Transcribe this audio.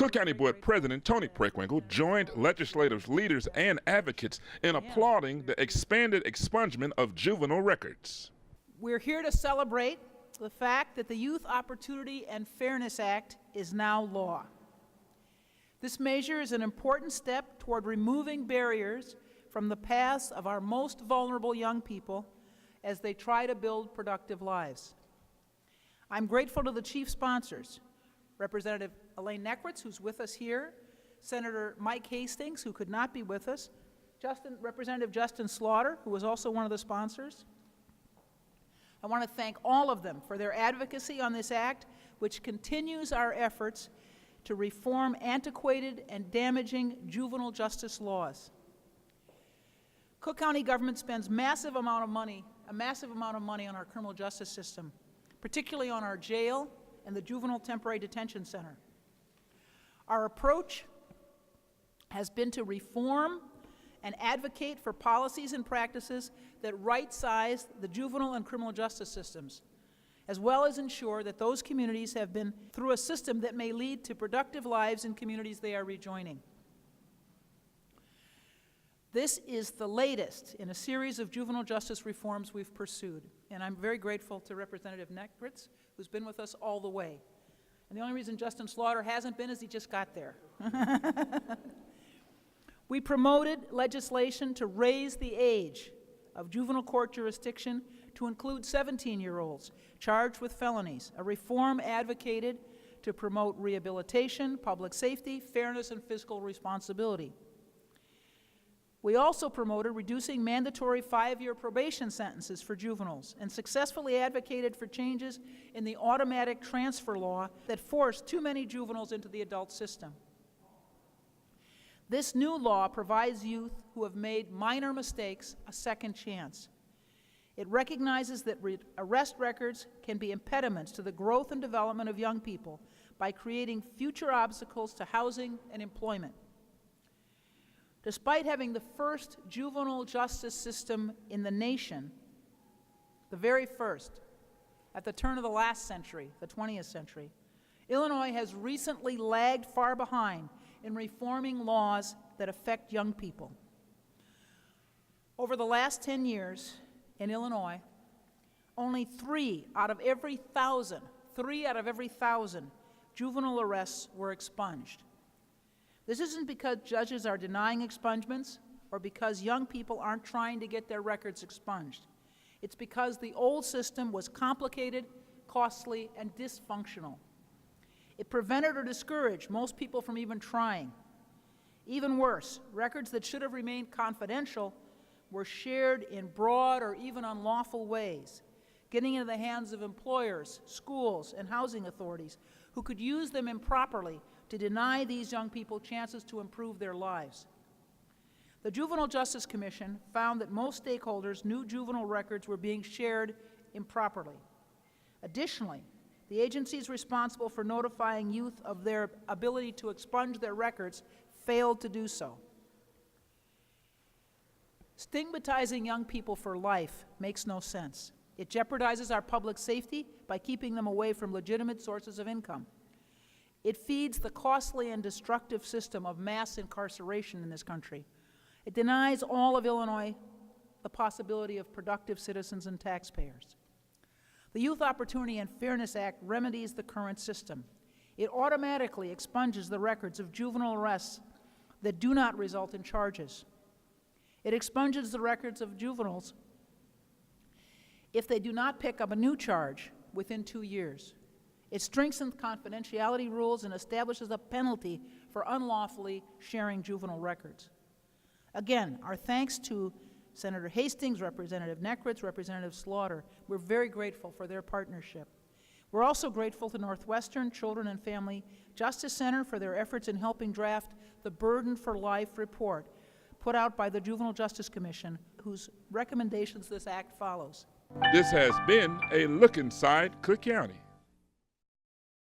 Cook County Board President Tony Preckwinkle joined legislative leaders and advocates in applauding the expanded expungement of juvenile records. We're here to celebrate the fact that the Youth Opportunity and Fairness Act is now law. This measure is an important step toward removing barriers from the paths of our most vulnerable young people as they try to build productive lives. I'm grateful to the chief sponsors, Representative Elaine Nekritz, who's with us here, Senator Mike Hastings, who could not be with us, Representative Justin Slaughter, who was also one of the sponsors. I want to thank all of them for their advocacy on this act, which continues our efforts to reform antiquated and damaging juvenile justice laws. Cook County government spends a massive amount of money on our criminal justice system, particularly on our jail and the Juvenile Temporary Detention Center. Our approach has been to reform and advocate for policies and practices that right-size the juvenile and criminal justice systems, as well as ensure that those communities have been through a system that may lead to productive lives in communities they are rejoining. This is the latest in a series of juvenile justice reforms we've pursued, and I'm very grateful to Representative Nekritz, who's been with us all the way. And the only reason Justin Slaughter hasn't been is he just got there. We promoted legislation to raise the age of juvenile court jurisdiction to include 17-year-olds charged with felonies, a reform advocated to promote rehabilitation, public safety, fairness, and fiscal responsibility. We also promoted reducing mandatory 5-year probation sentences for juveniles and successfully advocated for changes in the automatic transfer law that forced too many juveniles into the adult system. This new law provides youth who have made minor mistakes a second chance. It recognizes that arrest records can be impediments to the growth and development of young people by creating future obstacles to housing and employment. Despite having the first juvenile justice system in the nation, the very first, at the turn of the last century, the 20th century, Illinois has recently lagged far behind in reforming laws that affect young people. Over the last 10 years in Illinois, only 3 out of every 1,000 juvenile arrests were expunged. This isn't because judges are denying expungements or because young people aren't trying to get their records expunged. It's because the old system was complicated, costly, and dysfunctional. It prevented or discouraged most people from even trying. Even worse, records that should have remained confidential were shared in broad or even unlawful ways, getting into the hands of employers, schools, and housing authorities who could use them improperly to deny these young people chances to improve their lives. The Juvenile Justice Commission found that most stakeholders knew juvenile records were being shared improperly. Additionally, the agencies responsible for notifying youth of their ability to expunge their records failed to do so. Stigmatizing young people for life makes no sense. It jeopardizes our public safety by keeping them away from legitimate sources of income. It feeds the costly and destructive system of mass incarceration in this country. It denies all of Illinois the possibility of productive citizens and taxpayers. The Youth Opportunity and Fairness Act remedies the current system. It automatically expunges the records of juvenile arrests that do not result in charges. It expunges the records of juveniles if they do not pick up a new charge within 2 years. It strengthens confidentiality rules and establishes a penalty for unlawfully sharing juvenile records. Again, our thanks to Senator Hastings, Representative Nekritz, Representative Slaughter. We're very grateful for their partnership. We're also grateful to Northwestern Children and Family Justice Center for their efforts in helping draft the Burden for Life report put out by the Juvenile Justice Commission, whose recommendations this act follows. This has been a Look Inside Cook County.